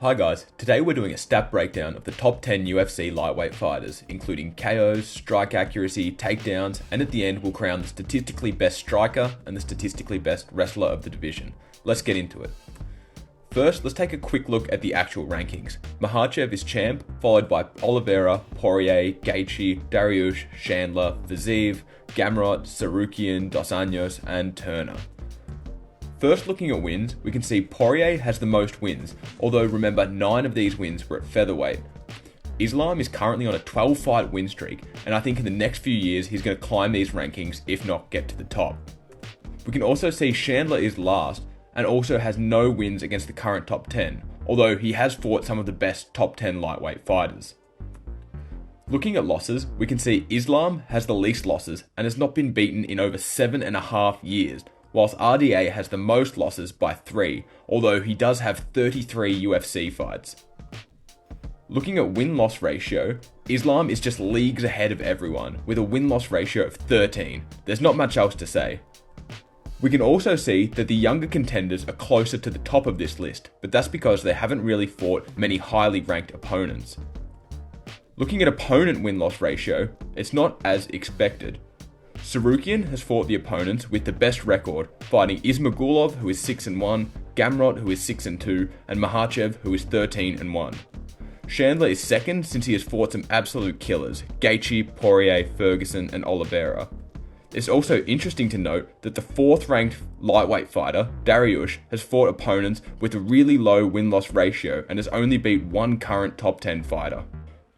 Hi guys, today we're doing a stat breakdown of the top 10 UFC lightweight fighters, including KOs, strike accuracy, takedowns, and at the end we'll crown the statistically best striker and the statistically best wrestler of the division. Let's get into it. First, let's take a quick look at the actual rankings. Makhachev is champ, followed by Oliveira, Poirier, Gaethje, Dariush, Chandler, Fiziev, Gamrot, Tsarukyan, Dos Anjos, and Turner. First, looking at wins, we can see Poirier has the most wins, although remember 9 of these wins were at featherweight. Islam is currently on a 12-fight win streak, and I think in the next few years he's going to climb these rankings, if not get to the top. We can also see Chandler is last, and also has no wins against the current top 10, although he has fought some of the best top 10 lightweight fighters. Looking at losses, we can see Islam has the least losses and has not been beaten in over 7.5 years, whilst RDA has the most losses by 3, although he does have 33 UFC fights. Looking at win-loss ratio, Islam is just leagues ahead of everyone, with a win-loss ratio of 13. There's not much else to say. We can also see that the younger contenders are closer to the top of this list, but that's because they haven't really fought many highly ranked opponents. Looking at opponent win-loss ratio, it's not as expected. Tsarukyan has fought the opponents with the best record, fighting Ismagulov, who is 6-1, Gamrot, who is 6-2, and Makhachev, who is 13-1. Chandler is second since he has fought some absolute killers, Gaethje, Poirier, Ferguson, and Oliveira. It's also interesting to note that the 4th ranked lightweight fighter, Dariush, has fought opponents with a really low win-loss ratio and has only beat one current top 10 fighter.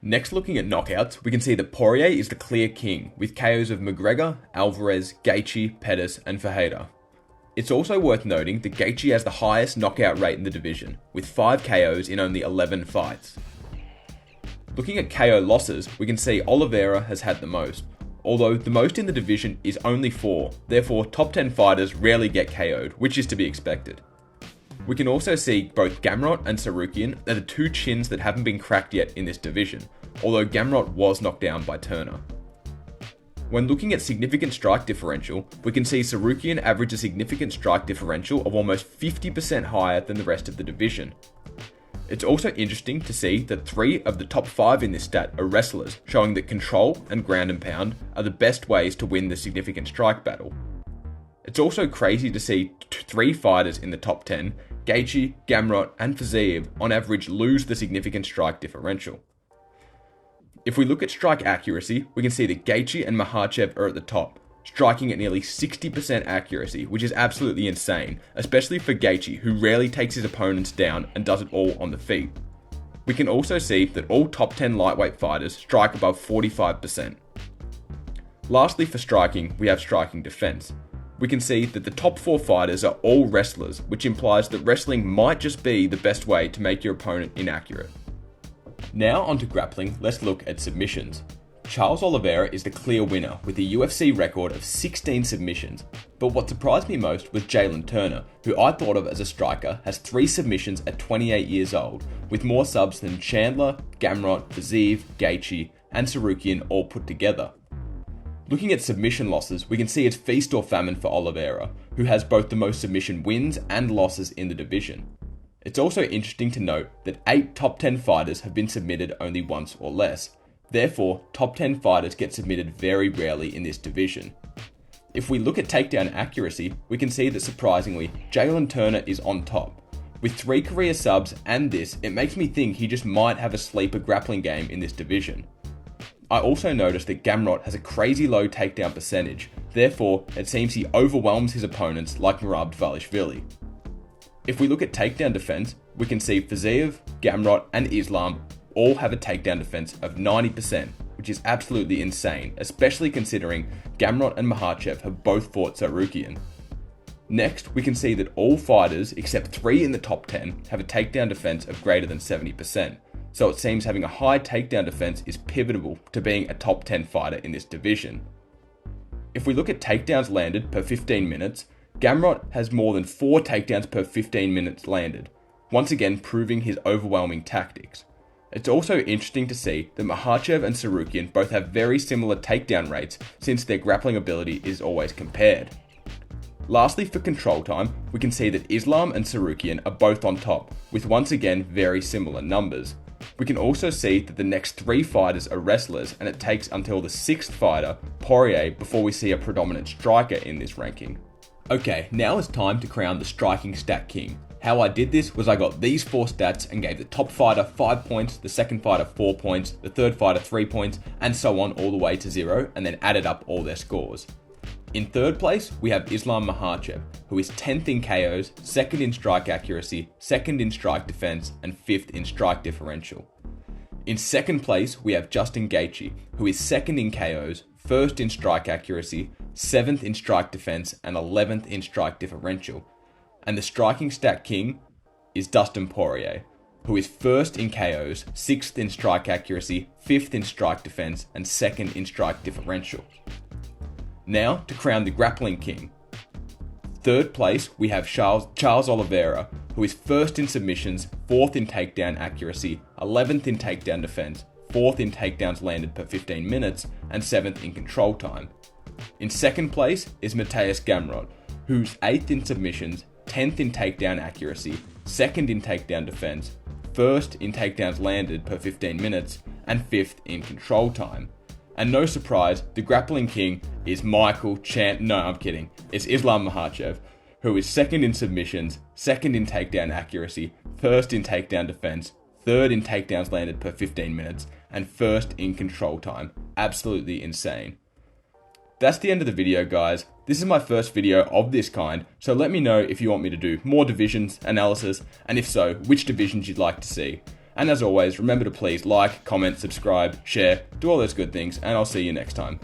Next, looking at knockouts, we can see that Poirier is the clear king, with KOs of McGregor, Alvarez, Gaethje, Pettis, and Ferreira. It's also worth noting that Gaethje has the highest knockout rate in the division, with 5 KOs in only 11 fights. Looking at KO losses, we can see Oliveira has had the most, although the most in the division is only 4, therefore top 10 fighters rarely get KO'd, which is to be expected. We can also see both Gamrot and Tsarukyan are the 2 chins that haven't been cracked yet in this division, although Gamrot was knocked down by Turner. When looking at significant strike differential, we can see Tsarukyan average a significant strike differential of almost 50% higher than the rest of the division. It's also interesting to see that 3 of the top 5 in this stat are wrestlers, showing that control and ground and pound are the best ways to win the significant strike battle. It's also crazy to see 3 fighters in the top 10, Gaethje, Gamrot, and Fiziev, on average lose the significant strike differential. If we look at strike accuracy, we can see that Gaethje and Makhachev are at the top, striking at nearly 60% accuracy, which is absolutely insane, especially for Gaethje, who rarely takes his opponents down and does it all on the feet. We can also see that all top 10 lightweight fighters strike above 45%. Lastly, for striking, we have striking defense. We can see that the top 4 fighters are all wrestlers, which implies that wrestling might just be the best way to make your opponent inaccurate. Now onto grappling, let's look at submissions. Charles Oliveira is the clear winner with a UFC record of 16 submissions, but what surprised me most was Jalen Turner, who I thought of as a striker, has 3 submissions at 28 years old, with more subs than Chandler, Gamrot, Fiziev, Gaethje, and Tsarukyan all put together. Looking at submission losses, we can see it's feast or famine for Oliveira, who has both the most submission wins and losses in the division. It's also interesting to note that 8 top 10 fighters have been submitted only once or less. Therefore, top 10 fighters get submitted very rarely in this division. If we look at takedown accuracy, we can see that surprisingly, Jalen Turner is on top. With 3 career subs and this, it makes me think he just might have a sleeper grappling game in this division. I also noticed that Gamrot has a crazy low takedown percentage, therefore it seems he overwhelms his opponents like Merab Dvalishvili. If we look at takedown defense, we can see Fiziev, Gamrot, and Islam all have a takedown defense of 90%, which is absolutely insane, especially considering Gamrot and Makhachev have both fought Tsarukyan. Next, we can see that all fighters except 3 in the top 10 have a takedown defense of greater than 70%. So it seems having a high takedown defense is pivotal to being a top 10 fighter in this division. If we look at takedowns landed per 15 minutes, Gamrot has more than 4 takedowns per 15 minutes landed, once again proving his overwhelming tactics. It's also interesting to see that Makhachev and Tsarukyan both have very similar takedown rates since their grappling ability is always compared. Lastly, for control time, we can see that Islam and Sarukian are both on top, with once again very similar numbers. We can also see that the next 3 fighters are wrestlers, and it takes until the 6th fighter, Poirier, before we see a predominant striker in this ranking. Okay, now it's time to crown the striking stat king. How I did this was I got these 4 stats and gave the top fighter 5 points, the second fighter 4 points, the third fighter 3 points, and so on all the way to 0, and then added up all their scores. In third place, we have Islam Makhachev, who is 10th in KOs, 2nd in strike accuracy, 2nd in strike defense, and 5th in strike differential. In second place, we have Justin Gaethje, who is 2nd in KOs, 1st in strike accuracy, 7th in strike defense, and 11th in strike differential. And the striking stat king is Dustin Poirier, who is 1st in KOs, 6th in strike accuracy, 5th in strike defense, and 2nd in strike differential. Now, to crown the grappling king. Third place, we have Charles Oliveira, who is 1st in submissions, 4th in takedown accuracy, 11th in takedown defense, 4th in takedowns landed per 15 minutes, and 7th in control time. In second place is Mateusz Gamrot, who's 8th in submissions, 10th in takedown accuracy, 2nd in takedown defense, 1st in takedowns landed per 15 minutes, and 5th in control time. And no surprise, the grappling king is it's Islam Makhachev, who is 2nd in submissions, 2nd in takedown accuracy, 1st in takedown defense, 3rd in takedowns landed per 15 minutes, and 1st in control time. Absolutely insane. That's the end of the video, guys. This is my first video of this kind, so let me know if you want me to do more divisions, analysis, and if so, which divisions you'd like to see. And as always, remember to please like, comment, subscribe, share, do all those good things, and I'll see you next time.